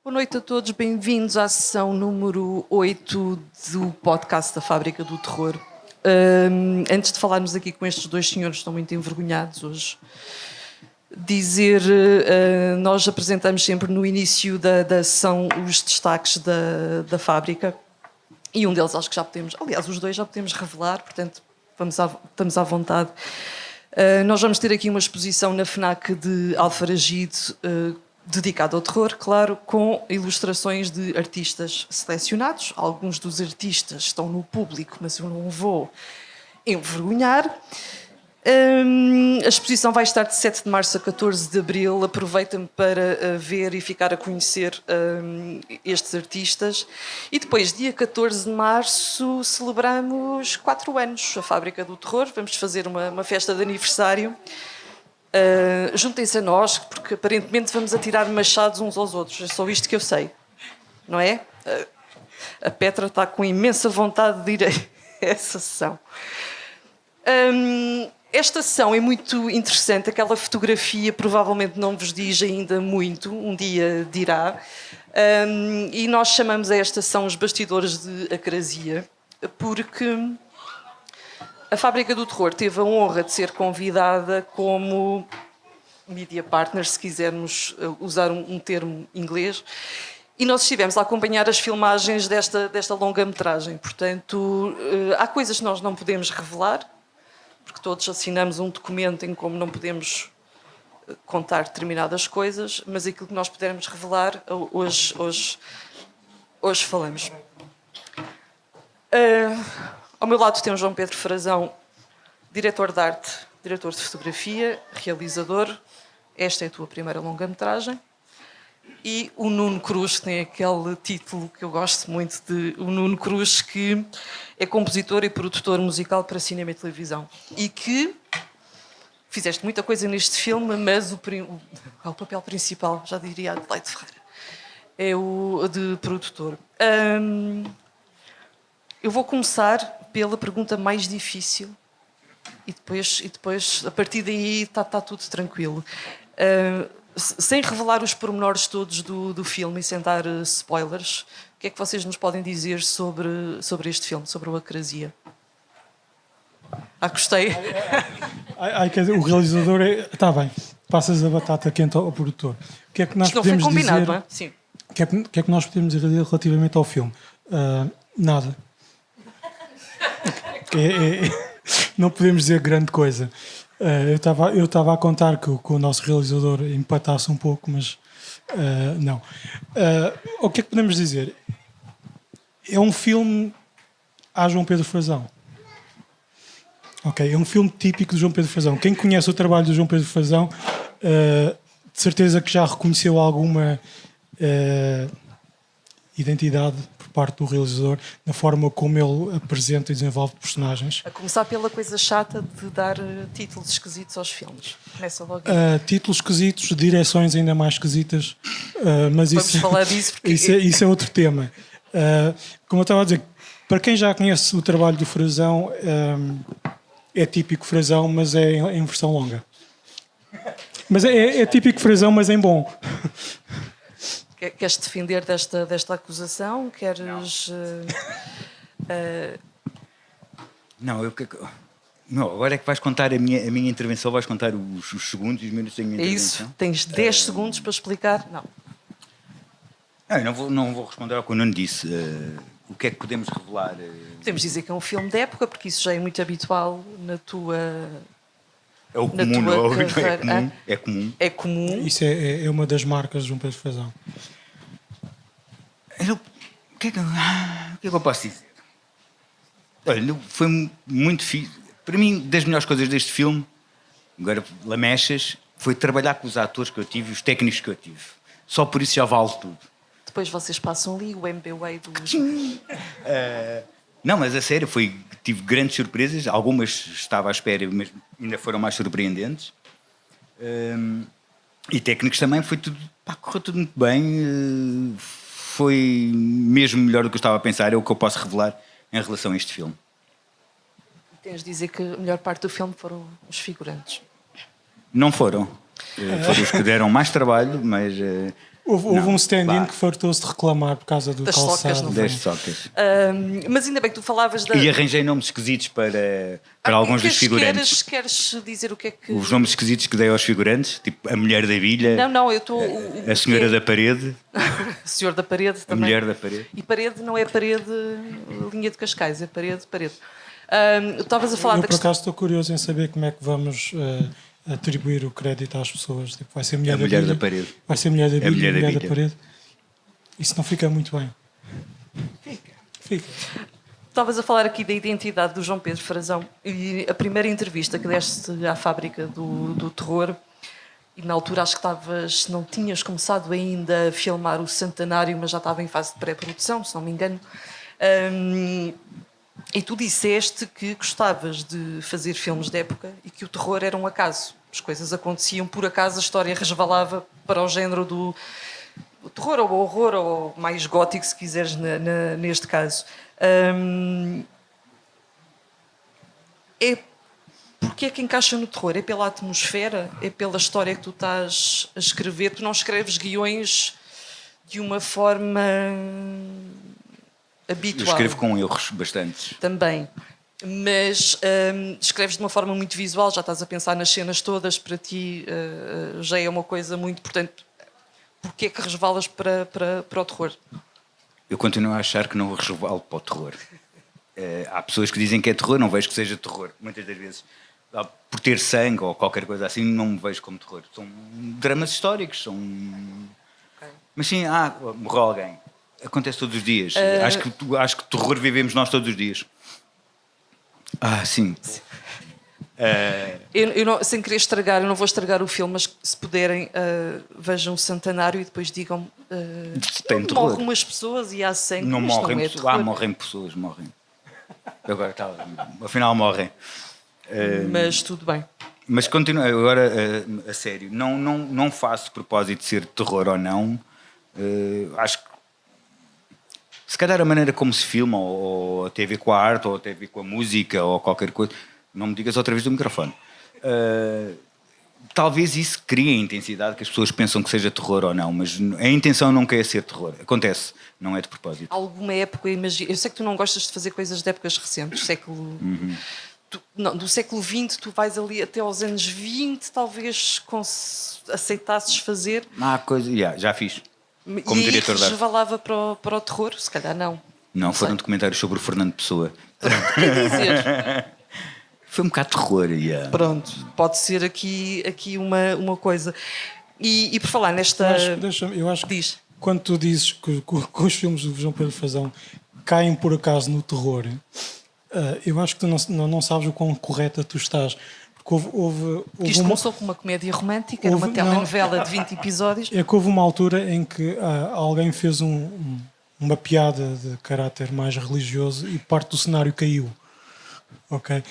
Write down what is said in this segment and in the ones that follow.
Boa noite a todos, bem-vindos à sessão número 8 do podcast da Fábrica do Terror. Antes de falarmos aqui com estes dois senhores que estão muito envergonhados hoje, dizer, nós apresentamos sempre no início da sessão os destaques da Fábrica e um deles acho que já podemos, aliás os dois já podemos revelar, portanto estamos à vontade. Nós vamos ter aqui uma exposição na FNAC de Alfarragide, dedicado ao terror, claro, com ilustrações de artistas selecionados. Alguns dos artistas estão no público, mas eu não vou envergonhar. A exposição vai estar de 7 de março a 14 de abril. Aproveitem para ver e ficar a conhecer estes artistas. E depois, dia 14 de março, celebramos 4 anos a Fábrica do Terror. Vamos fazer uma festa de aniversário. Juntem-se a nós, porque aparentemente vamos atirar machados uns aos outros. É só isto que eu sei, não é? A Petra está com imensa vontade de ir a essa sessão. Esta sessão é muito interessante. Aquela fotografia provavelmente não vos diz ainda muito, um dia dirá. E nós chamamos a esta sessão os bastidores de Acrasia, porque a Fábrica do Terror teve a honra de ser convidada como media partner, se quisermos usar um termo inglês, e nós estivemos a acompanhar as filmagens desta longa-metragem. Portanto, há coisas que nós não podemos revelar, porque todos assinamos um documento em como não podemos contar determinadas coisas, mas aquilo que nós pudermos revelar, hoje falamos. Ao meu lado tem o João Pedro Frazão, diretor de arte, diretor de fotografia, realizador. Esta é a tua primeira longa-metragem. E o Nuno Cruz, que tem aquele título que eu gosto muito de... O Nuno Cruz, que é compositor e produtor musical para cinema e televisão. E que fizeste muita coisa neste filme, mas o papel principal, já diria Adelaide Ferreira, é o de produtor. Eu vou começar pela pergunta mais difícil e depois a partir daí está tudo tranquilo. Sem revelar os pormenores todos do filme e sem dar spoilers, o que é que vocês nos podem dizer sobre este filme, sobre o Acrasia? Gostei. O realizador está bem, passas a batata quente ao produtor. O que é que nós Isto podemos não foi combinado, dizer? não é? Sim. O que é que nós podemos dizer relativamente ao filme? Nada. Não podemos dizer grande coisa. Eu estava a contar que o nosso realizador empatasse um pouco, mas não. O que é que podemos dizer? É um filme a João Pedro Frazão. É um filme típico de João Pedro Frazão. Quem conhece o trabalho do João Pedro Frazão, de certeza que já reconheceu alguma identidade por parte do realizador na forma como ele apresenta e desenvolve personagens. A começar pela coisa chata de dar títulos esquisitos aos filmes. Começa logo. Títulos esquisitos, direções ainda mais esquisitas, mas Vamos falar disso porque... isso é outro tema. Como eu estava a dizer, para quem já conhece o trabalho do Frazão, é típico Frazão, mas é em versão longa. Mas é típico Frazão, mas em bom. Queres defender desta acusação? Queres... Não, agora é que vais contar a minha intervenção, vais contar os segundos e os minutos da minha intervenção. É isso? Tens 10 segundos para explicar? Não. Eu não vou responder ao que o Nuno disse. O que é que podemos revelar? Podemos dizer que é um filme de época, porque isso já é muito habitual na tua... É o comum, não é comum? É comum. É comum. Isso é uma das marcas de João Pedro Frazão. O que é que eu posso dizer? Olha, foi muito fixe. Para mim, das melhores coisas deste filme, agora lamechas, foi trabalhar com os atores que eu tive e os técnicos que eu tive. Só por isso já vale tudo. Depois vocês passam ali o MBA do... Não, mas a sério, tive grandes surpresas. Algumas estava à espera, mas ainda foram mais surpreendentes. E técnicos também, correu tudo muito bem. Foi mesmo melhor do que eu estava a pensar. É o que eu posso revelar em relação a este filme. Tens de dizer que a melhor parte do filme foram os figurantes. Não foram. Foram os que deram mais trabalho, mas Houve Não, um stand-in pá. que fartou-se de reclamar por causa do Das socas, calçado. não foi? Das socas. Mas ainda bem que tu falavas da. E arranjei nomes esquisitos para alguns dos figurantes. Queres dizer o que é que. Os nomes esquisitos que dei aos figurantes, tipo a mulher da bilha, Não, eu estou. a senhora da parede, O senhor da parede a também. mulher da parede. E parede não é parede linha de Cascais, é parede. Estavas a falar Eu, da por acaso, estou curioso em saber como é que vamos atribuir o crédito às pessoas. Tipo, vai ser mulher, A mulher bilha, da parede. Vai ser mulher da bilha, mulher da mulher da bilha. parede. Isso não fica muito bem. Fica. Estavas a falar aqui da identidade do João Pedro Frazão e a primeira entrevista que deste à Fábrica do Terror, e na altura acho que não tinhas começado ainda a filmar o Centenário, mas já estava em fase de pré-produção, se não me engano. E tu disseste que gostavas de fazer filmes de época e que o terror era um acaso. As coisas aconteciam por acaso, a história resvalava para o género do terror ou horror, ou mais gótico, se quiseres, neste caso. Porque é que encaixa no terror? É pela atmosfera? É pela história que tu estás a escrever? Tu não escreves guiões de uma forma Eu habitual? escrevo com erros bastantes. Também. Mas escreves de uma forma muito visual, já estás a pensar nas cenas todas, para ti já é uma coisa muito importante. Porquê é que resvalas para o terror? Eu continuo a achar que não resvalo para o terror. Há pessoas que dizem que é terror, não vejo que seja terror. Muitas das vezes, por ter sangue ou qualquer coisa assim, não me vejo como terror. São dramas históricos, são... Okay. Mas sim, morreu alguém. Acontece todos os dias. Acho que terror vivemos nós todos os dias. Sim. Eu não, sem querer estragar, eu não vou estragar o filme, mas se puderem, vejam o Centenário e depois digam Tem terror. morrem umas pessoas e há sangue, Não mas morrem não é pessoas. terror. Morrem pessoas, morrem. Agora afinal morrem. Mas tudo bem. Mas continuo, agora a sério, não faço propósito de ser terror ou não. Acho que se calhar a maneira como se filma, ou tem a ver com a arte, ou tem a ver com a música, ou qualquer coisa, não me digas outra vez do microfone. Talvez isso crie a intensidade que as pessoas pensam que seja terror ou não, mas a intenção não quer ser terror. Acontece, não é de propósito. Alguma época, eu sei que tu não gostas de fazer coisas de épocas recentes, do século XX, tu vais ali até aos anos 20, talvez aceitasses fazer. Já fiz. Como e diretor de arte. resvalava para o terror? Se calhar não. Não, foram documentários sobre o Fernando Pessoa. O que dizer? Foi um bocado de terror. Pronto, pode ser aqui uma coisa. E por falar nesta... Eu acho que Diz. quando tu dizes que os filmes do João Pedro Frazão caem por acaso no terror, eu acho que tu não sabes o quão correta tu estás. Porque houve Isto começou com uma comédia romântica, era uma telenovela de 20 episódios. É que houve uma altura em que alguém fez uma piada de caráter mais religioso e parte do cenário caiu. Ok?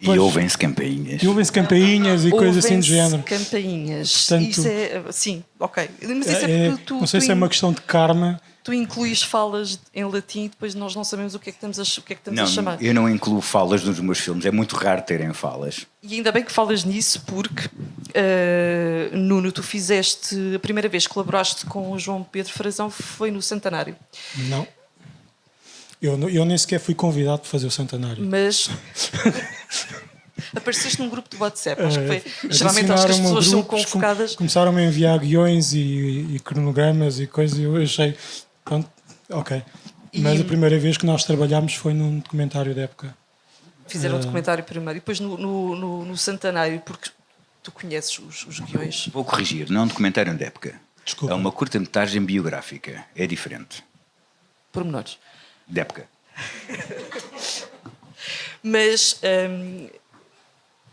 E ouvem-se campainhas. E ouvem-se campainhas e coisas assim do género. Campainhas. Portanto, isso é... Sim, ok. Mas isso é porque tu... Não sei se é uma questão de karma. Tu incluís falas em latim e depois nós não sabemos o que é que estamos a chamar. Eu não incluo falas nos meus filmes. É muito raro terem falas. E ainda bem que falas nisso porque, Nuno, tu fizeste... A primeira vez que colaboraste com o João Pedro Frazão foi no Centenário. Não. Eu nem sequer fui convidado para fazer o Centenário. Mas... Apareceste num grupo de WhatsApp, acho que foi. Geralmente acho que as pessoas são convocadas. Começaram-me a enviar guiões e cronogramas e coisas, e eu achei, pronto, ok. Mas a primeira vez que nós trabalhámos foi num documentário da época. Fizeram um documentário primeiro e depois no Centenário, porque tu conheces os guiões. Vou corrigir, não é um documentário da época. Desculpa. É uma curta-metragem biográfica. É diferente. Pormenores. Da época. Mas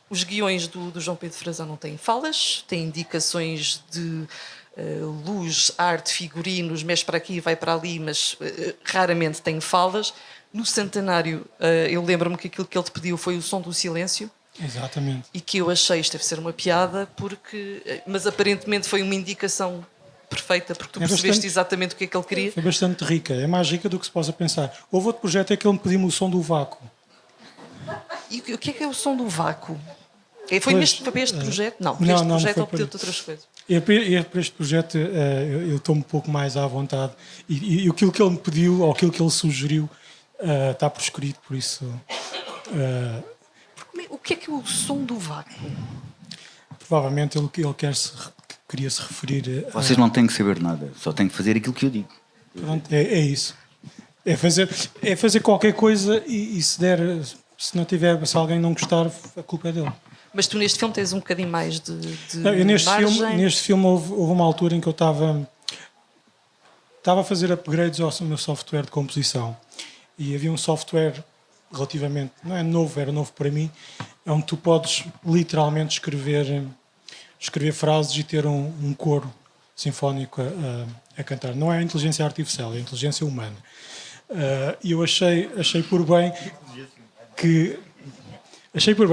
os guiões do João Pedro Frazão não têm falas, têm indicações de luz, arte, figurinos, mexe para aqui, vai para ali, mas raramente têm falas. No Centenário, eu lembro-me que aquilo que ele te pediu foi o som do silêncio. Exatamente. E que eu achei isto deve ser uma piada, mas aparentemente foi uma indicação perfeita, porque tu percebeste exatamente o que é que ele queria. Foi bastante rica, é mais rica do que se possa pensar. Houve outro projeto em que ele me pediu-me o som do vácuo. E o que é o som do vácuo? Ok, foi para este projeto? Não, para este projeto ou pediu-te outras coisas? Para este projeto eu estou um pouco mais à vontade e aquilo que ele me pediu ou aquilo que ele sugeriu está por escrito, por isso... O que é o som do vácuo? Provavelmente ele queria se referir... Vocês não têm que saber nada, só têm que fazer aquilo que eu digo. Pronto, é isso. É fazer qualquer coisa e se alguém não gostar, a culpa é dele. Mas tu neste filme tens um bocadinho mais de neste filme houve uma altura em que eu estava a fazer upgrades ao meu software de composição e havia um software relativamente, não é novo, era novo para mim, onde tu podes literalmente escrever frases e ter um coro sinfónico a cantar. Não é a inteligência artificial, é a inteligência humana. E eu achei por bem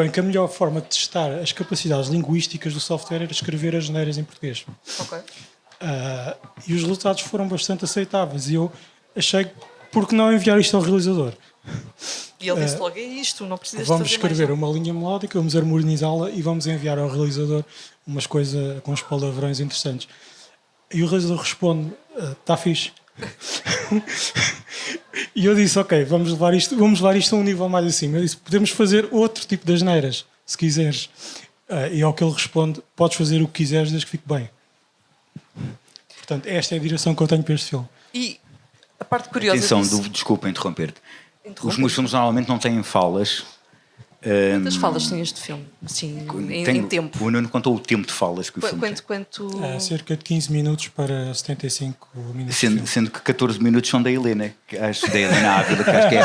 que a melhor forma de testar as capacidades linguísticas do software era escrever as neiras em português. Ok. E os resultados foram bastante aceitáveis. E eu achei, por que não enviar isto ao realizador? E ele disse logo, é isto, não precisas Vamos fazer escrever mais. uma linha melódica, vamos harmonizá-la e vamos enviar ao realizador umas coisas com uns palavrões interessantes. E o realizador responde, está fixe. E eu disse, ok, vamos levar isto a um nível mais acima. Eu disse, podemos fazer outro tipo de asneiras, se quiseres. E ao que ele responde, podes fazer o que quiseres desde que fique bem. Portanto, esta é a direção que eu tenho para este filme. E a parte curiosa Atenção, disso... desculpa interromper-te. Os meus filmes normalmente não têm falas. Quantas falas tem este filme? Assim, em tempo? O Nuno contou o tempo de falas que o filme tem. Quanto... Cerca de 15 minutos para 75 minutos. Sendo que 14 minutos são da Helena, que acho da Helena Ávila, que acho que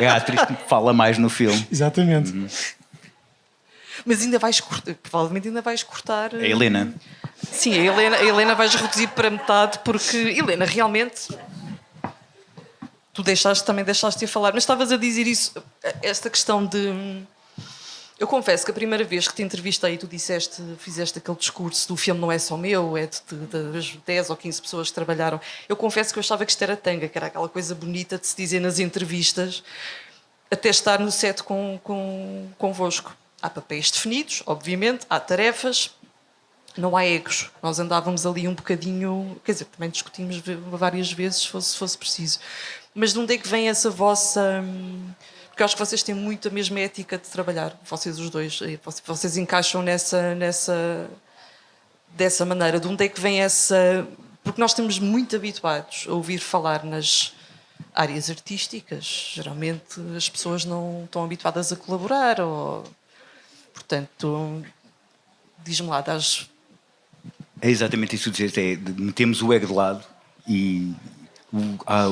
é a atriz que fala mais no filme. Exatamente. Mas ainda vais cortar, provavelmente ainda vais cortar... A Helena. Sim, a Helena vais reduzir para metade, porque Helena, realmente... Tu também deixaste de falar, mas estavas a dizer isso, esta questão de... Eu confesso que a primeira vez que te entrevistei, tu fizeste aquele discurso do filme não é só meu, é das 10 ou 15 pessoas que trabalharam. Eu confesso que eu achava que isto era tanga, que era aquela coisa bonita de se dizer nas entrevistas, até estar no set convosco. Há papéis definidos, obviamente, há tarefas, não há egos. Nós andávamos ali um bocadinho... Quer dizer, também discutimos várias vezes, se fosse preciso. Mas de onde é que vem essa vossa... Porque eu acho que vocês têm muito a mesma ética de trabalhar, vocês os dois. Vocês encaixam dessa maneira. De onde é que vem essa... Porque nós estamos muito habituados a ouvir falar nas áreas artísticas. Geralmente as pessoas não estão habituadas a colaborar. Portanto, diz-me lá, É exatamente isso que tu dizes, metemos o ego de lado e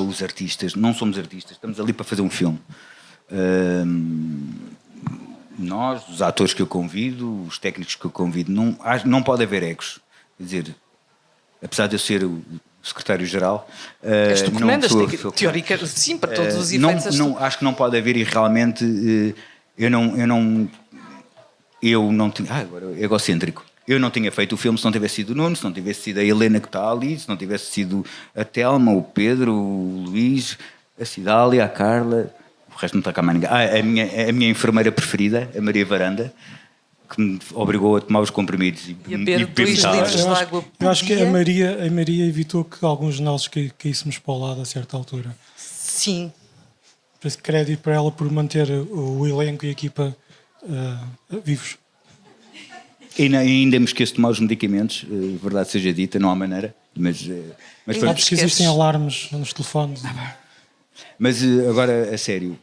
os artistas, não somos artistas, estamos ali para fazer um filme. Nós, os atores que eu convido, os técnicos que eu convido, não pode haver egos. Quer dizer, apesar de eu ser o secretário-geral... És tu que mandas, teórica, sim, para todos os efeitos. Acho que não pode haver e realmente eu não tinha... agora, egocêntrico. Eu não tinha feito o filme se não tivesse sido o Nuno, se não tivesse sido a Helena que está ali, se não tivesse sido a Telma, o Pedro, o Luís, a Cidália, a Carla, o resto não está cá mais ninguém. A minha enfermeira preferida, a Maria Varanda, que me obrigou a tomar os comprimidos e beber 2 litros de água por Eu acho que dia. a Maria evitou que alguns de nós caíssemos para o lado a certa altura. Sim. Crédito para ela por manter o elenco e a equipa vivos. E ainda me esqueço de tomar os medicamentos, verdade seja dita, não há maneira. Mas Sabes que existem alarmes nos telefones. Mas agora, a sério,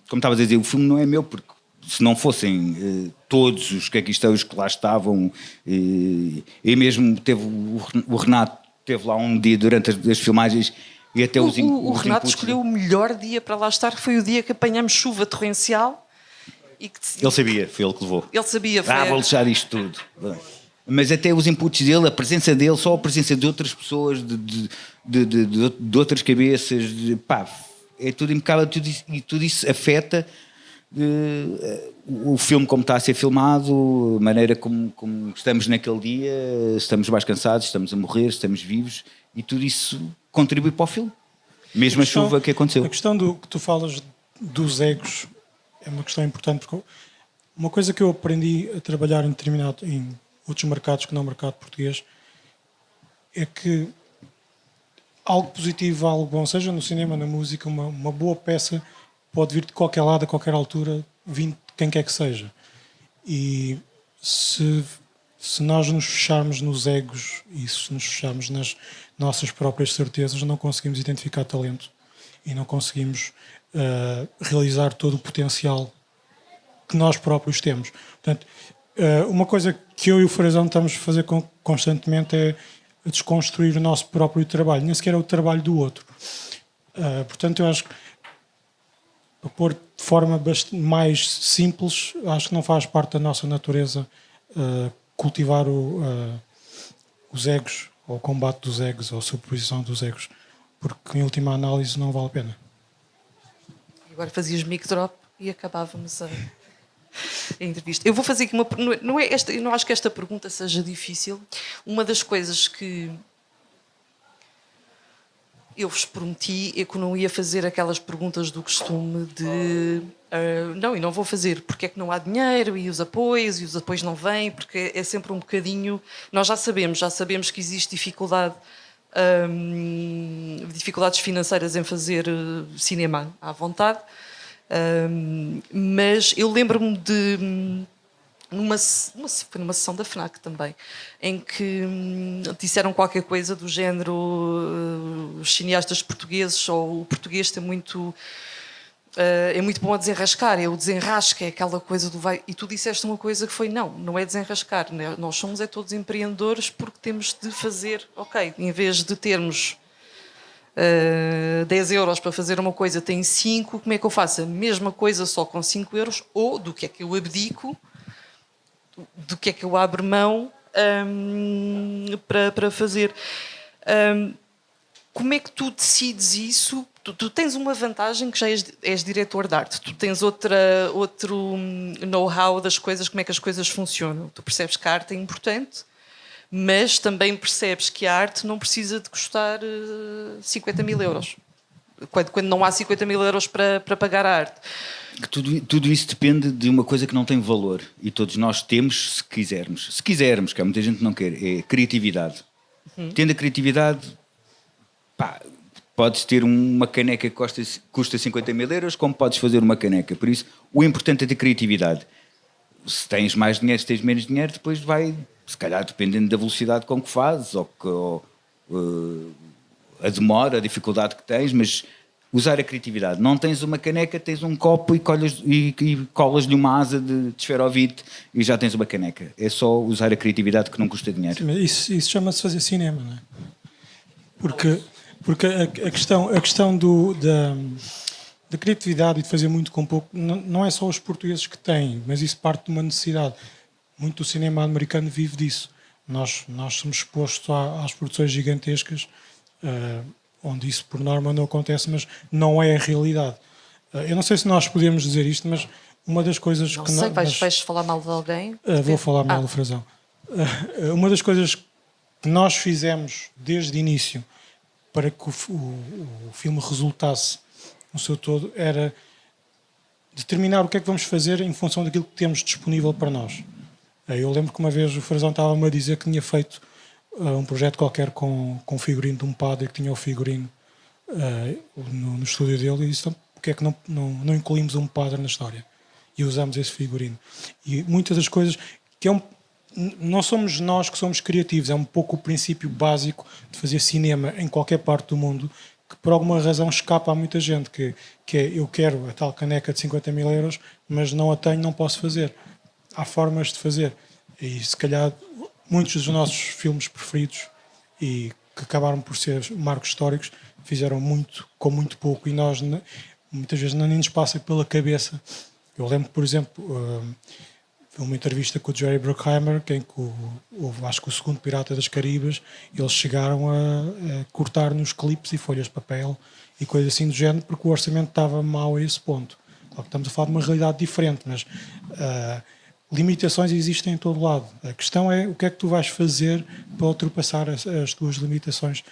como estavas a dizer, o filme não é meu, porque se não fossem todos os que aqui estão, os que lá estavam, e mesmo teve o Renato, teve lá um dia durante as filmagens, e até os O Renato escolheu o melhor dia para lá estar, que foi o dia que apanhamos chuva torrencial. Ele sabia, foi ele que levou. Ele sabia. Vou deixar isto tudo. Mas até os inputs dele, a presença dele, só a presença de outras pessoas, de outras cabeças, é tudo impecável, e tudo isso afeta o filme como está a ser filmado, a maneira como estamos naquele dia, estamos mais cansados, estamos a morrer, estamos vivos, e tudo isso contribui para o filme. Mesmo a chuva que aconteceu. A questão que tu falas dos egos é uma questão importante, porque Uma coisa que eu aprendi a trabalhar em outros mercados que não o mercado português é que algo positivo, algo bom, seja no cinema, na música, uma boa peça pode vir de qualquer lado, a qualquer altura, vindo de quem quer que seja. E se nós nos fecharmos nos egos e se nos fecharmos nas nossas próprias certezas, não conseguimos identificar talento e não conseguimos realizar todo o potencial que nós próprios temos. Portanto, uma coisa que eu e o Frazão estamos a fazer constantemente é desconstruir o nosso próprio trabalho, nem sequer é o trabalho do outro. Portanto, eu acho que, para pôr de forma bastante mais simples, acho que não faz parte da nossa natureza cultivar os egos, ou o combate dos egos, ou a superposição dos egos, porque, em última análise, não vale a pena. Agora fazias mic drop e acabávamos a entrevista. Eu vou fazer aqui eu não acho que esta pergunta seja difícil. Uma das coisas que eu vos prometi é que não ia fazer aquelas perguntas do costume de não, e não vou fazer, porque é que não há dinheiro e os apoios não vêm, porque é sempre um bocadinho. Nós já sabemos que existe dificuldades financeiras em fazer cinema à vontade. Mas eu lembro-me de foi numa sessão da FNAC também, em que disseram qualquer coisa do género os cineastas portugueses, ou o português tem muito é muito bom a desenrascar, é o desenrasque, é aquela coisa do vai. E tu disseste uma coisa que foi: não é desenrascar, né? Nós somos todos empreendedores porque temos de fazer, ok, em vez de termos 10 euros para fazer uma coisa, tem 5, como é que eu faço a mesma coisa só com 5 euros? Ou do que é que eu abdico, do que é que eu abro mão para fazer? Como é que tu decides isso? Tu tens uma vantagem, que já és diretor de arte. Tu tens outro know-how das coisas, como é que as coisas funcionam. Tu percebes que a arte é importante, mas também percebes que a arte não precisa de custar 50 mil euros. Quando não há 50 mil euros para pagar a arte. Tudo isso depende de uma coisa que não tem valor. E todos nós temos, se quisermos. Se quisermos, que há muita gente que não quer, é criatividade. Tendo a criatividade, podes ter uma caneca que custa 50 mil euros, como podes fazer uma caneca. Por isso, o importante é ter criatividade. Se tens mais dinheiro, se tens menos dinheiro, depois vai, se calhar, dependendo da velocidade com que fazes, ou a demora, a dificuldade que tens, mas usar a criatividade. Não tens uma caneca, tens um copo e colas-lhe uma asa de esferovite e já tens uma caneca. É só usar a criatividade, que não custa dinheiro. Sim, isso chama-se fazer cinema, não é? Porque a questão da criatividade e de fazer muito com pouco não é só os portugueses que têm, mas isso parte de uma necessidade. Muito do cinema americano vive disso. Nós somos expostos às produções gigantescas, onde isso por norma não acontece, mas não é a realidade. Eu não sei se nós podemos dizer isto, mas uma das coisas não que... sei, vais falar mal de alguém? Vou falar mal do Frazão. Uma das coisas que nós fizemos desde o início para que o filme resultasse no seu todo era determinar o que é que vamos fazer em função daquilo que temos disponível para nós. Eu lembro que uma vez o Frazão estava-me a dizer que tinha feito um projeto qualquer com figurino de um padre, que tinha o figurino no estúdio dele, e disse: então, porque é que não incluímos um padre na história? E usamos esse figurino. E muitas das coisas que não somos nós que somos criativos, é um pouco o princípio básico de fazer cinema em qualquer parte do mundo, que por alguma razão escapa a muita gente, que é: eu quero a tal caneca de 50 mil euros, mas não a tenho, não posso fazer. Há formas de fazer. E se calhar muitos dos nossos filmes preferidos, e que acabaram por ser marcos históricos, fizeram muito com muito pouco, e nós muitas vezes nem nos passa pela cabeça. Eu lembro, por exemplo, uma entrevista com o Jerry Bruckheimer, em que acho que o segundo Pirata das Caribas, eles chegaram a cortar nos clipes e folhas de papel e coisas assim do género, porque o orçamento estava mau a esse ponto. Claro que estamos a falar de uma realidade diferente, mas limitações existem em todo lado. A questão é o que é que tu vais fazer para ultrapassar as tuas limitações,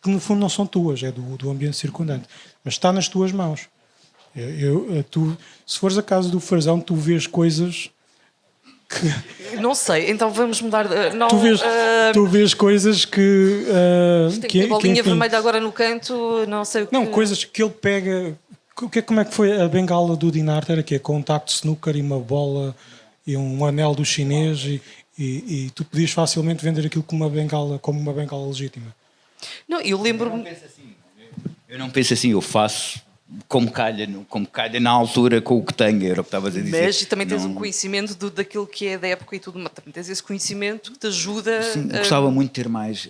que no fundo não são tuas, é do ambiente circundante, mas está nas tuas mãos. Se fores a casa do Frazão, tu vês coisas Não sei, então vamos mudar. Não, Tu vês coisas que. tem bolinha enfim, vermelha agora no canto, não sei o que. não, coisas que ele pega. Como é que foi a bengala do Dinarte? Era que contacto de snooker e uma bola e um anel do chinês e tu podias facilmente vender aquilo como uma bengala legítima. Não, eu lembro-me. Eu não penso assim, eu faço como calha na altura com o que tenho, era o que estavas a dizer. Mas e também tens Não- um conhecimento daquilo que é da época e tudo, mas também tens esse conhecimento que te ajuda. Sim, gostava muito de ter mais,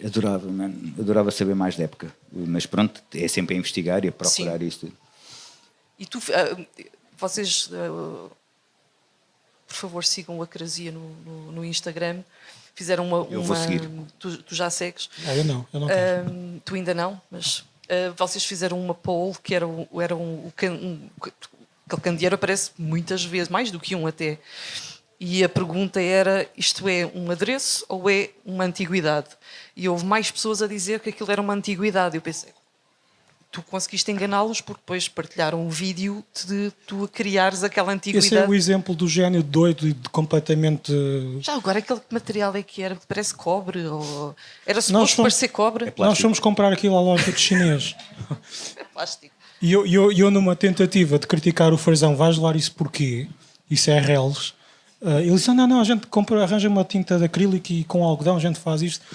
adorava saber mais da época. Mas pronto, é sempre a investigar e a procurar isto. E tu, vocês, por favor, sigam a Crazia no Instagram. Fizeram uma. Eu vou seguir. Tu já segues? Eu não tenho. Tu ainda não, mas vocês fizeram uma poll que era aquele candeeiro aparece muitas vezes, mais do que um até. E a pergunta era: isto é um adereço ou é uma antiguidade? E houve mais pessoas a dizer que aquilo era uma antiguidade. Eu pensei, tu conseguiste enganá-los porque depois partilharam um vídeo de tu criares aquela antiguidade. Esse é o exemplo do gênio doido e completamente. Já agora, aquele material é que era? Parece cobre? Ou... Era Nós suposto fomos- parecer cobre? Nós fomos comprar aquilo à loja de chinês. É plástico. E eu, numa tentativa de criticar o Frazão, vais levar isso porquê? Isso é reles. Ele disse: não, a gente arranja uma tinta de acrílico e com algodão a gente faz isto.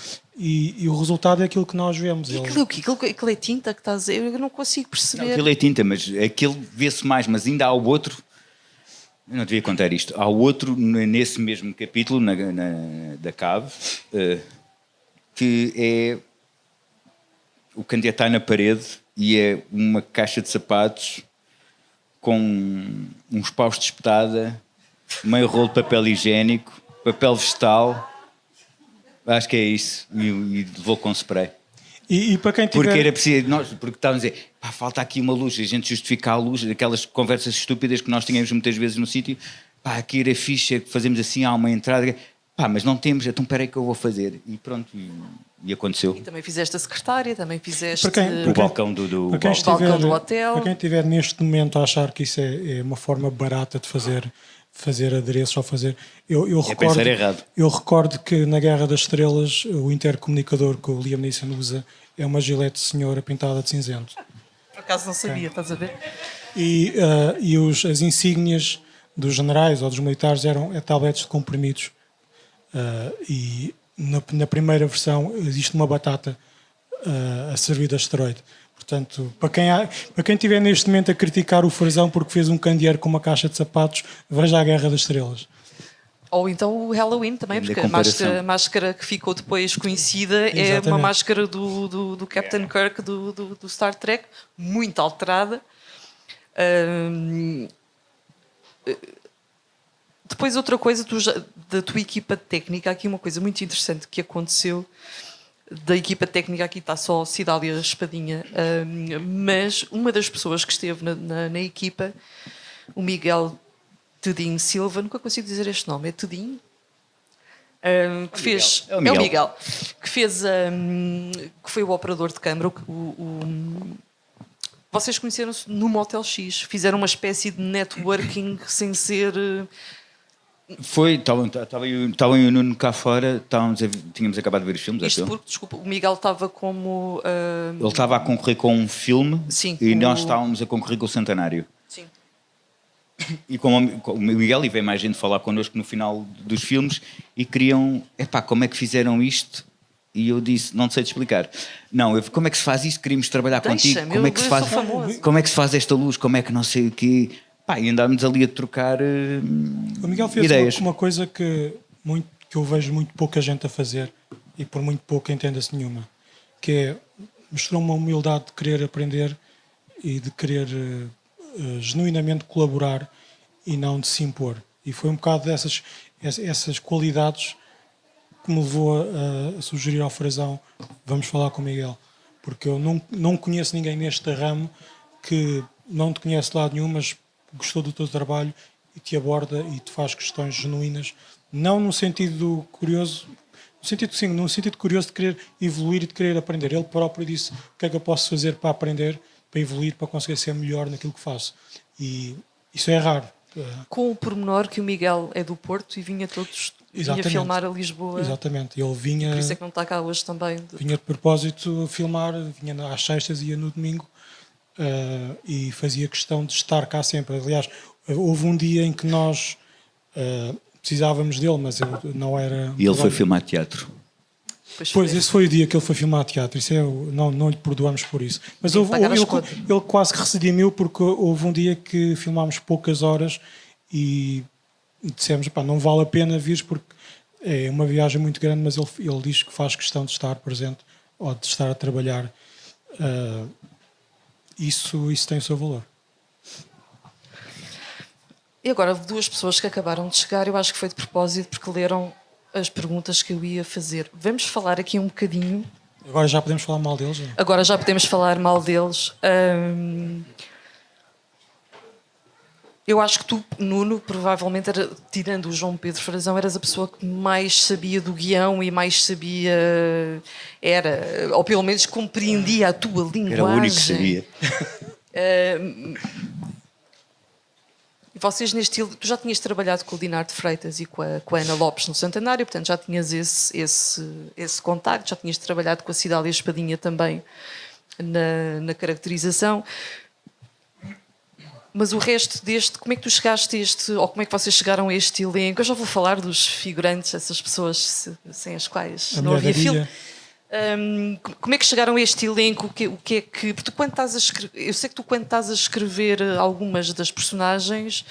E o resultado é aquilo que nós vemos. E aquilo é o quê? Aquilo é tinta que estás a dizer? Eu não consigo perceber. Não, aquilo é tinta, mas aquele vê-se mais, mas ainda há o outro. Eu não devia contar isto. Há o outro nesse mesmo capítulo, da cave, que é o candeeiro está na parede e é uma caixa de sapatos com uns paus de espetada, meio rolo de papel higiênico, papel vegetal. Acho que é isso. E levou com spray. E para quem tiver... Porque era preciso, porque estávamos a dizer, pá, falta aqui uma luz, a gente justifica a luz, aquelas conversas estúpidas que nós tínhamos muitas vezes no sítio, pá, aqui era fixe, fazemos assim, há uma entrada, pá, mas não temos, então espera aí que eu vou fazer. E pronto, e aconteceu. E também fizeste a secretária, também fizeste O balcão do balcão do hotel. Para quem estiver neste momento a achar que isso é uma forma barata de fazer adereços ou fazer... Eu recordo, pensar errado. Eu recordo que na Guerra das Estrelas o intercomunicador que o Liam Neeson usa é uma gilete de senhora pintada de cinzento. Por acaso não sabia, estás a ver? E as insígnias dos generais ou dos militares eram tabletes de comprimidos. E na primeira versão existe uma batata a servir de asteroide. Portanto, para quem estiver neste momento a criticar o Frazão porque fez um candeeiro com uma caixa de sapatos, veja a Guerra das Estrelas. Ou então o Halloween também, porque a máscara que ficou depois conhecida é uma máscara do Captain Kirk do Star Trek, muito alterada. Depois outra coisa da tua equipa técnica, há aqui uma coisa muito interessante que aconteceu. Da equipa técnica aqui está só Cidália Espadinha, mas uma das pessoas que esteve na equipa, o Miguel Tudinho Silva, nunca consigo dizer este nome, é Tudinho? Que fez, é o Miguel, que fez, que foi o operador de câmara. Vocês conheceram-se no Motel X, fizeram uma espécie de networking sem ser... Foi, estava eu e o Nuno cá fora, tínhamos acabado de ver os filmes. Isto porque, desculpa, o Miguel estava como... Ele estava a concorrer com um filme. Sim, e nós estávamos a concorrer com o Centenário. Sim. E como o Miguel, e veio mais gente falar connosco no final dos filmes e queriam, como é que fizeram isto? E eu disse, não sei te explicar. Não, como é que se faz isso? Queríamos trabalhar contigo. Como é que se faz? Como é que se faz esta luz? Como é que não sei o quê? E andámos ali a trocar o Miguel fez ideias. Uma coisa que eu vejo muito pouca gente a fazer e por muito pouco entenda-se nenhuma, que é mostrou uma humildade de querer aprender e de querer genuinamente colaborar e não de se impor. E foi um bocado essas qualidades que me levou a sugerir ao Frazão: vamos falar com o Miguel, porque eu não conheço ninguém neste ramo que não te conhece de lado nenhum, mas gostou do teu trabalho e te aborda e te faz questões genuínas, não no sentido curioso, no sentido curioso de querer evoluir e de querer aprender. Ele próprio disse: o que é que eu posso fazer para aprender, para evoluir, para conseguir ser melhor naquilo que faço. E isso é raro. Com o pormenor que o Miguel é do Porto e vinha vinha filmar a Lisboa. Exatamente, ele vinha... Por isso é que não está cá hoje também. Vinha de propósito filmar, vinha às sextas e ia no domingo e fazia questão de estar cá sempre. Aliás, houve um dia em que nós precisávamos dele, mas ele não era... E ele foi filmar teatro. Pois, esse foi o dia que ele foi filmar teatro. Isso não lhe perdoamos por isso. Mas ele quase que redimiu porque houve um dia que filmámos poucas horas e dissemos, pá, não vale a pena vir porque é uma viagem muito grande, mas ele diz que faz questão de estar presente ou de estar a trabalhar. Isso tem o seu valor. E agora, 2 pessoas que acabaram de chegar, eu acho que foi de propósito porque leram as perguntas que eu ia fazer. Vamos falar aqui um bocadinho. Agora já podemos falar mal deles? Não? Agora já podemos falar mal deles. Eu acho que tu, Nuno, provavelmente, tirando o João Pedro Frazão, eras a pessoa que mais sabia do guião e mais sabia... ou pelo menos compreendia a tua linguagem. Era o único que sabia. E vocês neste estilo... Tu já tinhas trabalhado com o Dinardo Freitas e com a Ana Lopes no Centenário, portanto já tinhas esse contacto, já tinhas trabalhado com a Cidália Espadinha também na caracterização. Mas o resto como é que tu chegaste a este, ou como é que vocês chegaram a este elenco? Eu já vou falar dos figurantes, essas pessoas sem as quais não havia filme. Como é que chegaram a este elenco? O que é que... Porque tu, quando estás a escrever, eu sei que tu, quando estás a escrever algumas das personagens,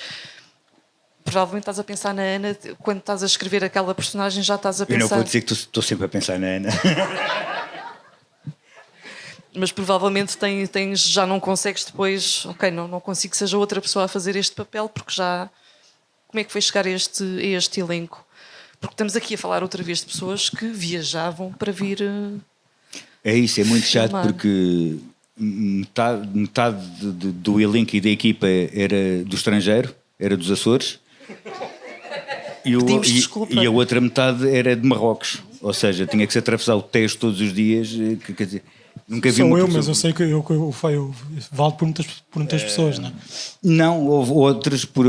provavelmente estás a pensar na Ana. Quando estás a escrever aquela personagem, já estás a pensar... Eu não vou dizer que estou sempre a pensar na Ana. Mas provavelmente já não consegues depois... Ok, não consigo que seja outra pessoa a fazer este papel, porque já... Como é que foi chegar a este elenco? Porque estamos aqui a falar outra vez de pessoas que viajavam para vir... É isso, é muito chato filmar. porque metade do elenco e da equipa era do estrangeiro, era dos Açores. E a outra metade era de Marrocos. Ou seja, tinha que se atravessar o Tejo todos os dias. Quer dizer, nunca vi Sou uma eu, pessoa... mas eu sei que eu valo por muitas pessoas, não é? Não, houve outras por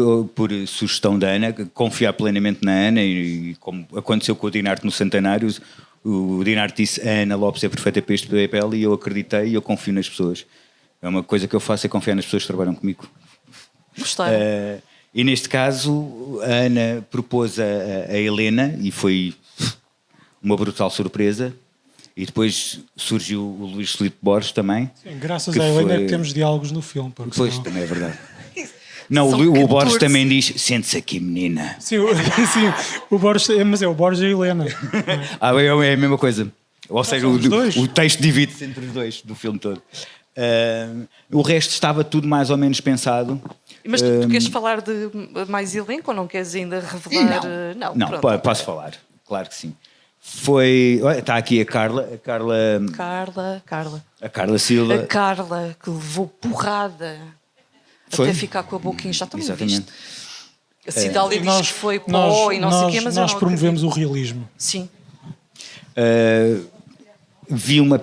sugestão da Ana, confiar plenamente na Ana e como aconteceu com o Dinarte no Centenário, o Dinarte disse a Ana Lopes é perfeita para este papel e eu acreditei e eu confio nas pessoas. É uma coisa que eu faço, é confiar nas pessoas que trabalham comigo. Gostaram? E neste caso a Ana propôs a Helena e foi uma brutal surpresa. E depois surgiu o Luís Filipe Borges também. Sim, graças a Helena é que temos diálogos no filme. Pois, senão... também é verdade. Não, o Borges também diz: sente-se aqui, menina. Sim, o Borges, mas é o Borges e a Helena. É a mesma coisa. Ou seja, o texto divide-se entre os dois do filme todo. O resto estava tudo mais ou menos pensado. Mas tu queres falar de mais elenco ou não queres ainda revelar? Não, posso falar, claro que sim. Está aqui a Carla Silva. A Carla que levou porrada até ficar com a boca inchada. Exatamente. A Cidália diz que foi pó e não sei o quê, mas nós promovemos o realismo. Sim. Vi uma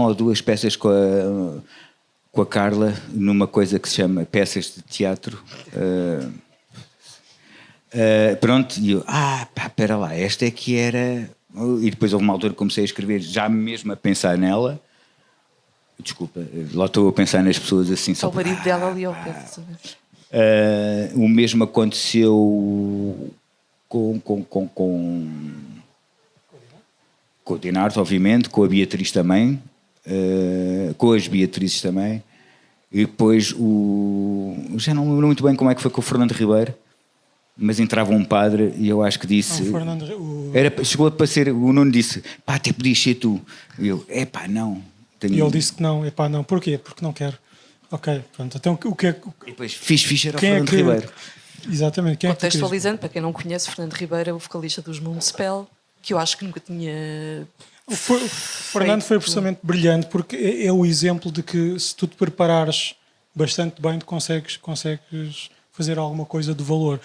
ou duas peças com a Carla numa coisa que se chama peças de teatro. Pronto, e eu, espera lá, esta é que era... E depois houve uma altura que comecei a escrever, já mesmo a pensar nela. Desculpa, lá estou a pensar nas pessoas assim. Só o marido dela ali ao pé. O mesmo aconteceu com o Dinarte, obviamente, com a Beatriz também, com as Beatrizes também. E depois já não me lembro muito bem como é que foi com o Fernando Ribeiro. Mas entrava um padre e eu acho que disse... chegou a ser... O Nuno disse, até podias ser tu. E eu, não. E ele disse que não, não. Porquê? Porque não quero. Ok, pronto. Então o que é... E depois fiz era o Fernando Ribeiro. Exatamente. Contextualizando, para quem não conhece, Fernando Ribeiro é o vocalista dos Municipal, que eu acho que nunca tinha... O Fernando foi absolutamente brilhante, porque é o exemplo de que se tu te preparares bastante bem, tu consegues fazer alguma coisa de valor.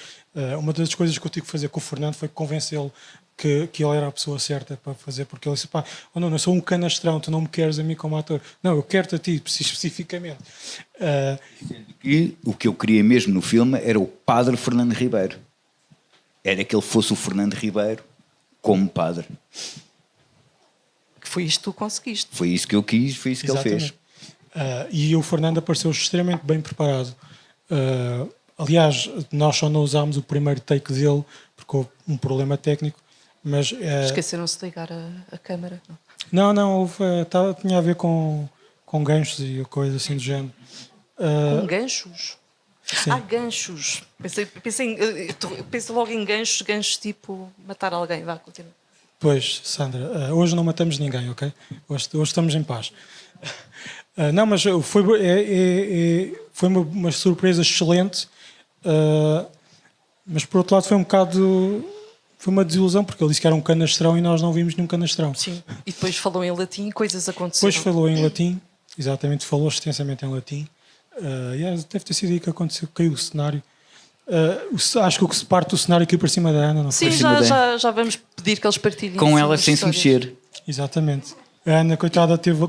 Uma das coisas que eu tive que fazer com o Fernando foi convencê-lo que ele era a pessoa certa para fazer, porque ele disse, pá, oh não, eu sou um canastrão, tu não me queres a mim como ator. Não, eu quero-te a ti, especificamente. E o que eu queria mesmo no filme era o padre Fernando Ribeiro. Era que ele fosse o Fernando Ribeiro como padre. Que foi isto que tu conseguiste. Foi isso que eu quis, foi isso que ele fez. E o Fernando apareceu extremamente bem preparado. Aliás, nós só não usámos o primeiro take dele porque houve um problema técnico. Mas, esqueceram-se de ligar a câmara? Não, tinha a ver com ganchos e coisa assim do género. Com ganchos? Sim. Ganchos. Pensei logo em ganchos tipo matar alguém. Vá, continua. Pois, Sandra, hoje não matamos ninguém, ok? Hoje estamos em paz. Não, mas foi uma surpresa excelente, mas por outro lado foi uma desilusão, porque ele disse que era um canastrão e nós não vimos nenhum canastrão. Sim, e depois falou em latim e coisas aconteceram. Depois falou em latim, exatamente, falou extensamente em latim. Deve ter sido aí que aconteceu, caiu o cenário. Acho que o que se parte do cenário aqui para cima da Ana, não foi? Sim, já vamos pedir que eles partilhem. Com ela sem se mexer. Exatamente. A Ana, coitada, teve...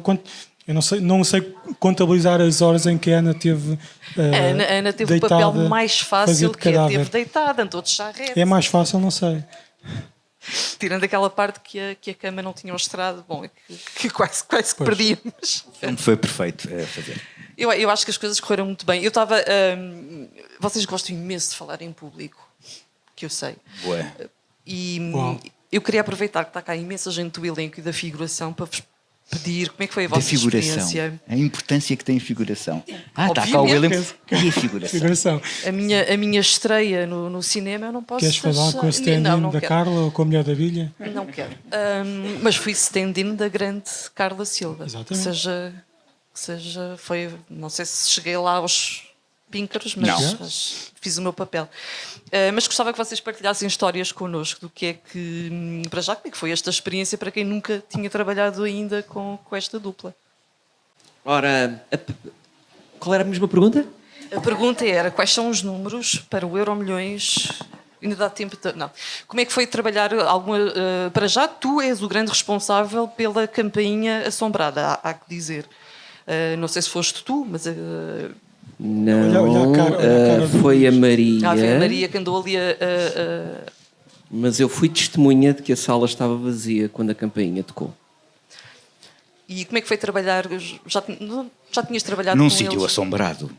Eu não sei contabilizar as horas em que a Ana teve a Ana teve o papel mais fácil, que teve deitada, andou de charrete. É mais fácil, não sei. Tirando aquela parte que a cama não tinha mostrado, bom, que quase que perdíamos. Foi perfeito a fazer. Eu acho que as coisas correram muito bem. Eu estava... vocês gostam imenso de falar em público, que eu sei. Boa. E eu queria aproveitar que está cá imensa gente do elenco e da figuração para vos pedir como é que foi a vossa experiência. A importância que tem a figuração. Está cá o elenco e a figuração. A minha estreia no cinema eu não posso... Queres falar com a stand-in da Carla ou com a mulher da Bilha? Não quero. Mas fui stand-in da grande Carla Silva. Exatamente. Foi... Não sei se cheguei lá aos píncaros, mas fiz o meu papel. Mas gostava que vocês partilhassem histórias connosco do que é que... Para já, como é que foi esta experiência para quem nunca tinha trabalhado ainda com esta dupla? Ora, qual era a mesma pergunta? A pergunta era quais são os números para o Euromilhões... Ainda dá tempo de... Não. Como é que foi trabalhar alguma... para já, tu és o grande responsável pela campainha assombrada, há que dizer. Não sei se foste tu, mas... Não, olha a cara foi a Maria. Foi a Maria que andou ali Mas eu fui testemunha de que a sala estava vazia quando a campainha tocou. E como é que foi trabalhar? Já tinhas trabalhado num com sítio eles? assombrado.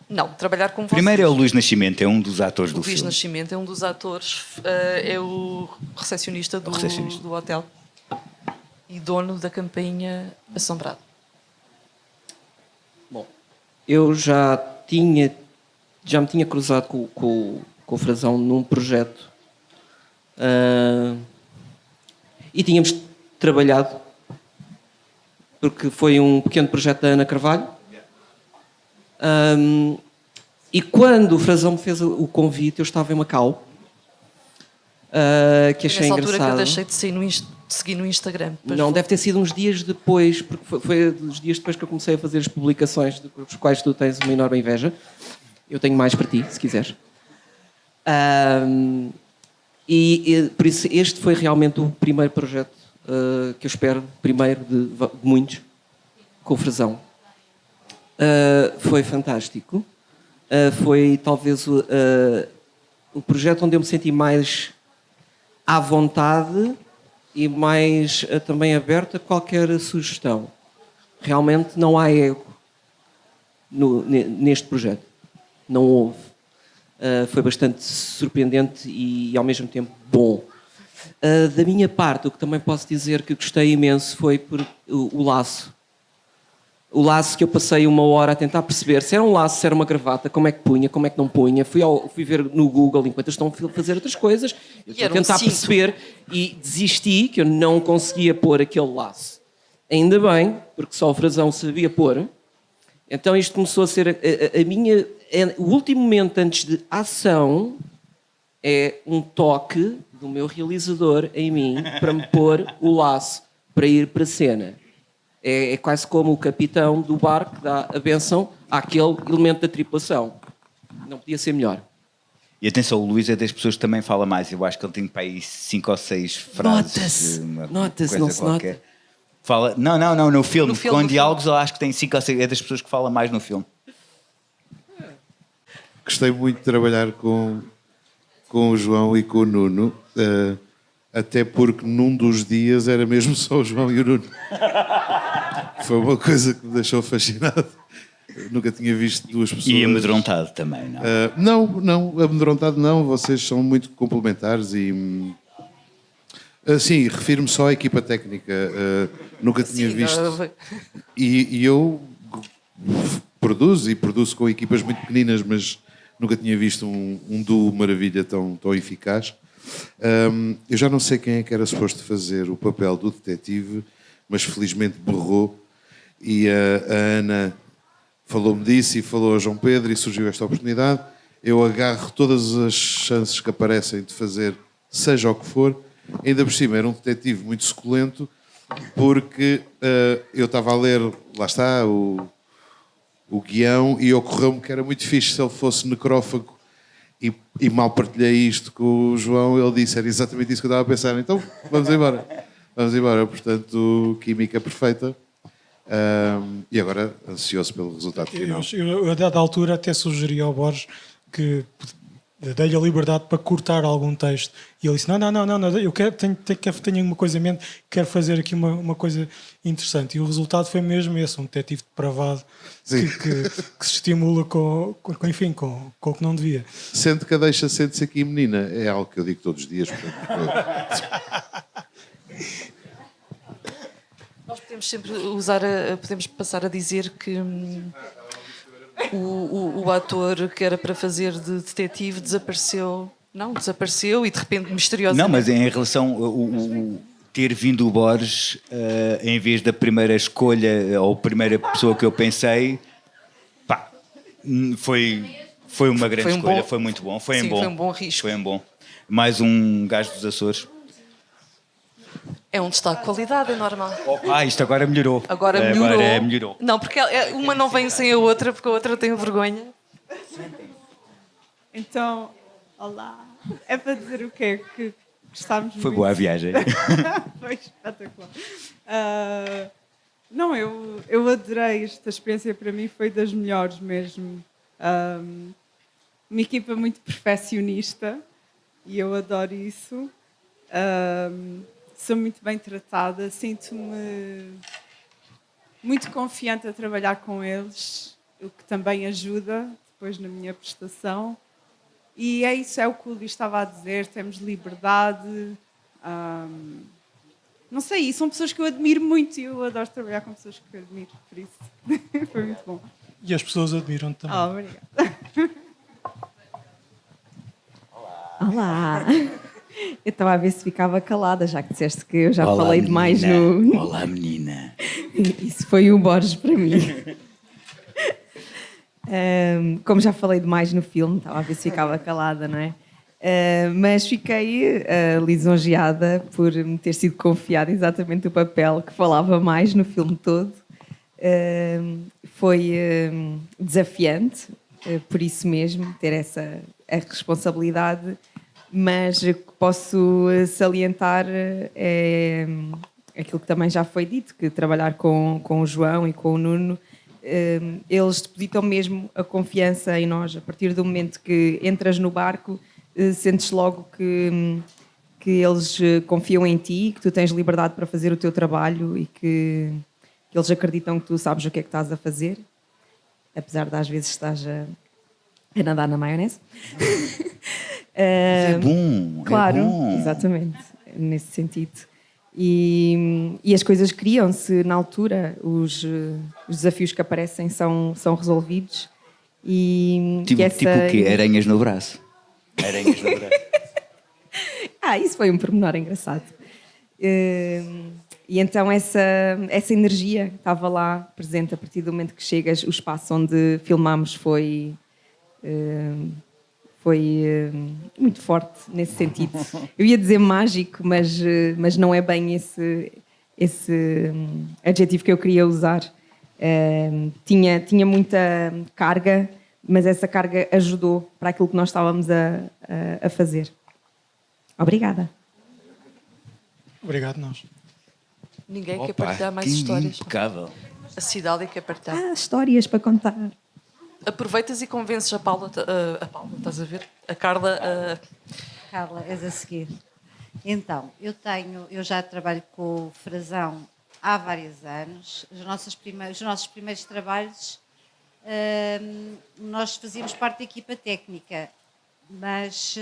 Não, trabalhar com vocês. Primeiro é o Luís Nascimento, é um dos atores do filme. O Luís filme. Nascimento é um dos atores, é o recepcionista do hotel e dono da campainha assombrada. Bom, eu já me tinha cruzado com o Frazão num projeto e tínhamos trabalhado, porque foi um pequeno projeto da Ana Carvalho. E quando o Frazão me fez o convite, eu estava em Macau, que achei engraçado. Nessa altura que eu deixei de seguir no Instagram. Não, deve ter sido uns dias depois, porque foi uns dias depois que eu comecei a fazer as publicações, dos quais tu tens uma enorme inveja. Eu tenho mais para ti, se quiseres. E por isso este foi realmente o primeiro projeto que eu espero, primeiro de muitos, com o Frazão. Foi fantástico. Foi talvez o projeto onde eu me senti mais à vontade e mais também aberto a qualquer sugestão. Realmente não há ego neste projeto. Não houve. Foi bastante surpreendente e ao mesmo tempo bom. Da minha parte, o que também posso dizer que gostei imenso foi por o laço. O laço que eu passei 1 hora a tentar perceber se era um laço, se era uma gravata, como é que punha, como é que não punha. Fui ver no Google enquanto estão a fazer outras coisas. Eu tentar perceber e desisti, que eu não conseguia pôr aquele laço. Ainda bem, porque só o Frazão sabia pôr. Então isto começou a ser a minha... O último momento antes de ação é um toque do meu realizador em mim para me pôr o laço, para ir para a cena. É quase como o capitão do barco dá a benção àquele elemento da tripulação. Não podia ser melhor. E atenção, o Luís é das pessoas que também fala mais. Eu acho que ele tem para aí 5 ou 6 frases. Nota-se, não se nota. Fala, não, no filme. No filme, Com no diálogos, eu acho que tem 5 ou 6. É das pessoas que fala mais no filme. Gostei muito de trabalhar com o João e com o Nuno, até porque num dos dias era mesmo só o João e o Nuno. Foi uma coisa que me deixou fascinado. Nunca tinha visto duas pessoas... E amedrontado também, não? Não, amedrontado não. Vocês são muito complementares e... sim, refiro-me só à equipa técnica. Nunca tinha visto... E eu produzo com equipas muito pequeninas, mas nunca tinha visto um duo maravilha tão eficaz. Eu já não sei quem é que era suposto fazer o papel do detetive, mas felizmente berrou e a Ana falou-me disso e falou ao João Pedro e surgiu esta oportunidade. Eu agarro todas as chances que aparecem de fazer seja o que for. Ainda por cima era um detetive muito suculento, porque eu estava a ler, lá está, o guião, e ocorreu-me que era muito fixe se ele fosse necrófago, e mal partilhei isto com o João, ele disse, era exatamente isso que eu estava a pensar, então vamos embora, portanto, química perfeita. E agora ansioso pelo resultado final. Eu, a dada altura, até sugeri ao Borges que dei-lhe a liberdade para cortar algum texto. E ele disse, não, eu tenho uma coisa em mente, quero fazer aqui uma coisa interessante. E o resultado foi mesmo esse, um detetive depravado que se estimula com o que não devia. Sendo que a deixa sente-se aqui, menina, é algo que eu digo todos os dias. Portanto, Nós podemos sempre podemos passar a dizer que o ator que era para fazer de detetive desapareceu e de repente misteriosamente... Não, mas em relação a ter vindo o Borges, em vez da primeira escolha ou primeira pessoa que eu pensei, pá, foi uma grande escolha, foi muito bom, foi um bom risco. Foi um bom. Mais um gajo dos Açores. É um destaque de qualidade, é normal. Isto agora melhorou. Agora melhorou. Não, porque uma não vem sem a outra, porque a outra tem vergonha. Então, olá. É para dizer o quê? Que gostámos muito. Foi boa a viagem. Foi espetacular. Não, eu adorei esta experiência, para mim foi das melhores mesmo. Uma equipa muito perfeccionista e eu adoro isso. Sou muito bem tratada, sinto-me muito confiante a trabalhar com eles, o que também ajuda depois na minha prestação. E é isso, é o que o Luís estava a dizer, temos liberdade. Não sei, são pessoas que eu admiro muito e eu adoro trabalhar com pessoas que eu admiro, por isso foi muito bom. E as pessoas admiram-te também. Obrigada. Olá! Eu estava a ver se ficava calada, já que disseste que eu já falei demais no... Olá, menina. Isso foi um Borges para mim. Como já falei demais no filme, estava a ver se ficava calada, não é? Mas fiquei lisonjeada por me ter sido confiado exatamente o papel que falava mais no filme todo. Foi desafiante, por isso mesmo, ter a responsabilidade. Mas o que posso salientar é aquilo que também já foi dito, que trabalhar com o João e com o Nuno, eles depositam mesmo a confiança em nós. A partir do momento que entras no barco, sentes logo que eles confiam em ti, que tu tens liberdade para fazer o teu trabalho e que eles acreditam que tu sabes o que é que estás a fazer, apesar de às vezes estás a nadar na maionese. É bom. Claro, é bom. Exatamente, nesse sentido. E as coisas criam-se na altura, os desafios que aparecem são resolvidos. Tipo o quê? Aranhas no braço. Aranhas no braço. Isso foi um pormenor engraçado. E então essa energia estava lá presente a partir do momento que chegas. O espaço onde filmámos foi muito forte nesse sentido. Eu ia dizer mágico, mas não é bem esse adjetivo que eu queria usar. Tinha muita carga, mas essa carga ajudou para aquilo que nós estávamos a fazer. Obrigada. Obrigado, nós. Ninguém quer Opa, partilhar mais que histórias. impecável. A Cidália quer partilhar. Histórias para contar. Aproveitas e convences a Paula, estás a ver? A Carla. Carla, és a seguir. Então, eu já trabalho com o Frazão há vários anos. Os nossos primeiros trabalhos, nós fazíamos parte da equipa técnica, mas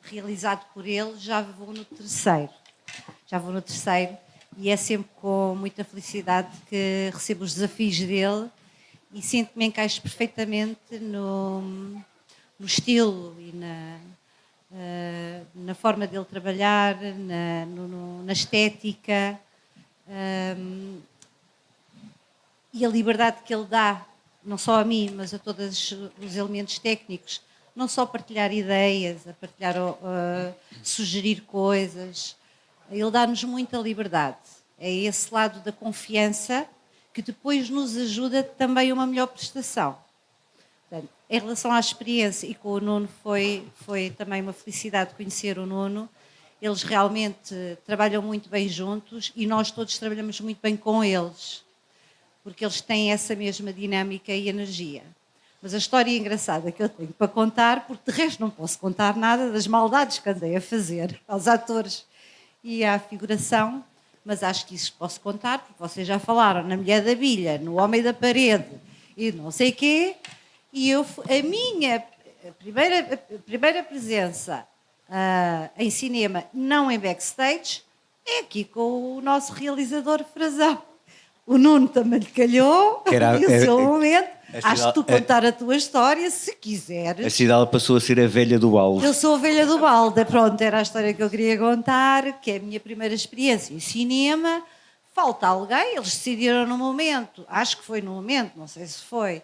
realizado por ele, já vou no terceiro. E é sempre com muita felicidade que recebo os desafios dele e sinto-me encaixo perfeitamente no estilo e na forma dele trabalhar, na estética, e a liberdade que ele dá, não só a mim, mas a todos os elementos técnicos, não só partilhar ideias, a partilhar, sugerir coisas. Ele dá-nos muita liberdade. É esse lado da confiança que depois nos ajuda também a uma melhor prestação. Portanto, em relação à experiência, e com o Nuno foi também uma felicidade conhecer o Nuno. Eles realmente trabalham muito bem juntos e nós todos trabalhamos muito bem com eles, porque eles têm essa mesma dinâmica e energia. Mas a história engraçada que eu tenho para contar, porque de resto não posso contar nada das maldades que andei a fazer aos atores e à figuração, mas acho que isso posso contar, porque vocês já falaram na Mulher da Bilha, no Homem da Parede e não sei quê, e a minha primeira presença em cinema, não em backstage, é aqui com o nosso realizador Frazão. O Nuno também lhe calhou, e o seu momento. Acho que tu contar a tua história, se quiseres. A Cidália passou a ser a velha do balde. Eu sou a velha do balde. Pronto, era a história que eu queria contar, que é a minha primeira experiência em cinema. Falta alguém, eles decidiram no momento, acho que foi no momento, não sei se foi,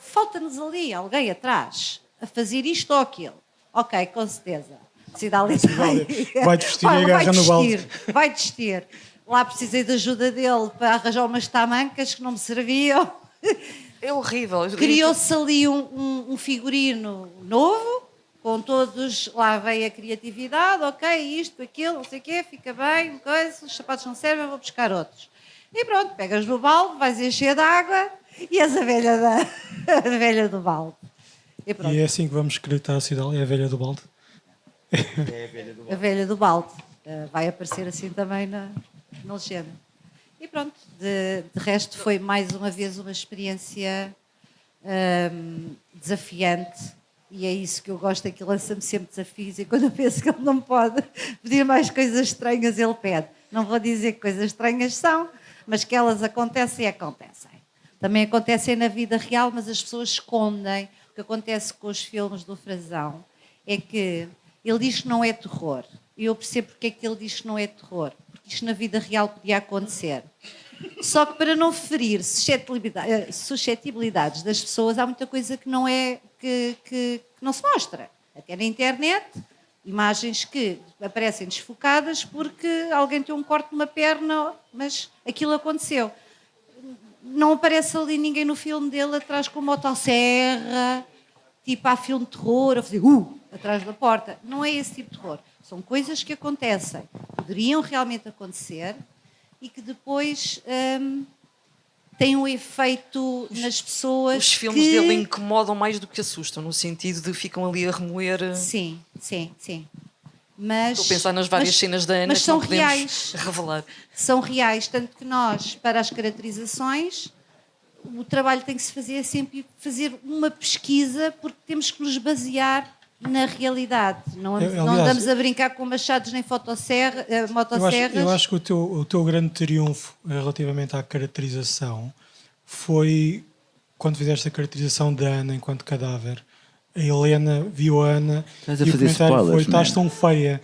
falta-nos ali alguém atrás, a fazer isto ou aquilo. Ok, com certeza. Cidália vai vestir e agarra no balde. Vai vestir. Lá precisei de ajuda dele para arranjar umas tamancas que não me serviam. É horrível. Criou-se ali um figurino novo, com todos, lá veio a criatividade, ok, isto, aquilo, não sei o quê, fica bem, coisa, os sapatos não servem, vou buscar outros. E pronto, pegas no balde, vais encher de água e és a velha do balde. E é assim que vamos acreditar a Cidália, é a velha do balde. A velha do balde. Vai aparecer assim também na legenda. E pronto, de resto foi mais uma vez uma experiência desafiante, e é isso que eu gosto, é que ele lança-me sempre desafios, e quando eu penso que ele não pode pedir mais coisas estranhas, ele pede. Não vou dizer que coisas estranhas são, mas que elas acontecem. Também acontecem na vida real, mas as pessoas escondem. O que acontece com os filmes do Frazão é que ele diz que não é terror. E eu percebo porque é que ele diz que não é terror. Porque isto na vida real podia acontecer. Só que para não ferir suscetibilidades das pessoas, há muita coisa que não é que não se mostra. Até na internet, imagens que aparecem desfocadas porque alguém tem um corte numa perna, mas aquilo aconteceu. Não aparece ali ninguém no filme dele atrás com motosserra, tipo há filme de terror, a fazer atrás da porta. Não é esse tipo de terror. São coisas que acontecem, poderiam realmente acontecer e que depois têm um efeito nas pessoas. Os filmes dele incomodam mais do que assustam, no sentido de ficam ali a remoer. Sim. Mas, estou a pensar nas várias cenas da Ana mas que são não podemos reais. revelar. São reais, tanto que nós, para as caracterizações, o trabalho tem que se fazer sempre fazer uma pesquisa, porque temos que nos basear na realidade. Não andamos a brincar com machados nem motosserras. Eu acho que o teu grande triunfo relativamente à caracterização foi quando fizeste a caracterização da Ana enquanto cadáver. A Helena viu a Ana e o comentário foi: estás tão feia.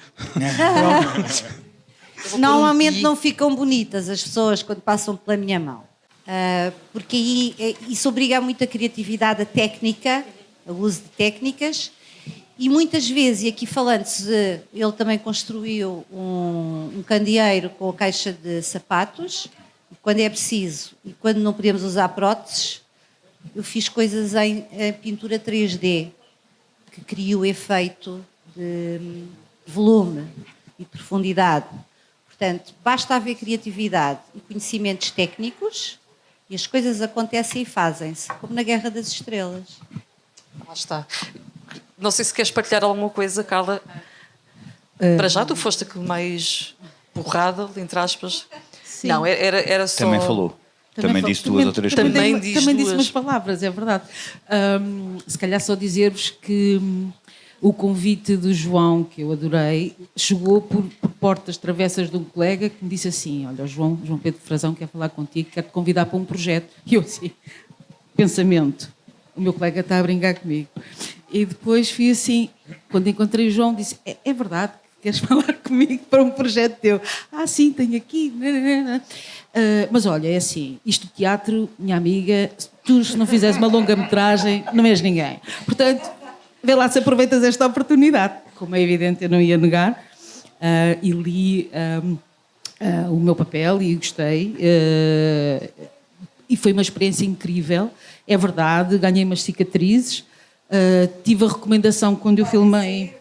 Normalmente não ficam bonitas as pessoas quando passam pela minha mão. Porque aí isso obriga a muita criatividade, a técnica, o uso de técnicas. E muitas vezes, e aqui falando-se, ele também construiu um candeeiro com a caixa de sapatos, quando é preciso, e quando não podemos usar próteses, eu fiz coisas em pintura 3D, que cria o efeito de volume e profundidade. Portanto, basta haver criatividade e conhecimentos técnicos e as coisas acontecem e fazem-se, como na Guerra das Estrelas. Lá está. Não sei se queres partilhar alguma coisa, Carla. Para já, tu foste aquilo mais borrada, entre aspas. Sim. Não, era só... Também falou. Também disse duas ou três coisas. Também diz também disse duas. umas palavras, é verdade. Se calhar só dizer-vos que o convite do João, que eu adorei, chegou por portas travessas de um colega que me disse assim: olha, o João Pedro Frazão quer falar contigo, quer te convidar para um projeto. E eu assim, pensamento, o meu colega está a brincar comigo. E depois fui assim, quando encontrei o João, disse: é verdade, queres falar comigo para um projeto teu? Ah, sim, tenho aqui. Mas olha, é assim, isto de teatro, minha amiga, tu se não fizeres uma longa-metragem, não és ninguém. Portanto, vê lá se aproveitas esta oportunidade. Como é evidente, eu não ia negar. E li o meu papel e gostei. E foi uma experiência incrível. É verdade, ganhei umas cicatrizes. Tive a recomendação quando eu filmei,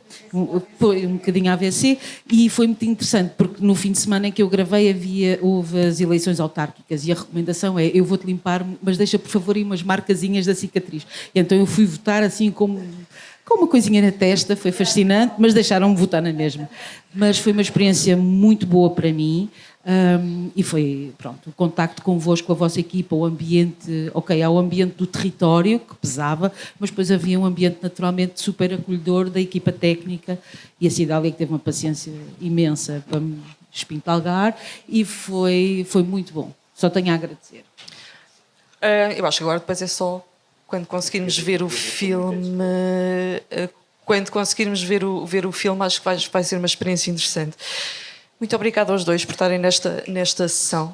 foi um bocadinho AVC, e foi muito interessante porque no fim de semana em que eu gravei houve as eleições autárquicas e a recomendação é: eu vou-te limpar, mas deixa por favor aí umas marcazinhas da cicatriz. E então eu fui votar assim com uma coisinha na testa, foi fascinante, mas deixaram-me votar na mesma. Mas foi uma experiência muito boa para mim. E foi, pronto, o contacto convosco, com a vossa equipa, o ambiente, há o ambiente do território, que pesava, mas depois havia um ambiente naturalmente super acolhedor da equipa técnica, e a Cidália que teve uma paciência imensa para me espintalgar, e foi muito bom. Só tenho a agradecer. Eu acho que agora depois é só quando conseguirmos ver o filme. Quando conseguirmos ver o filme, acho que vai ser uma experiência interessante. Muito obrigada aos dois por estarem nesta sessão.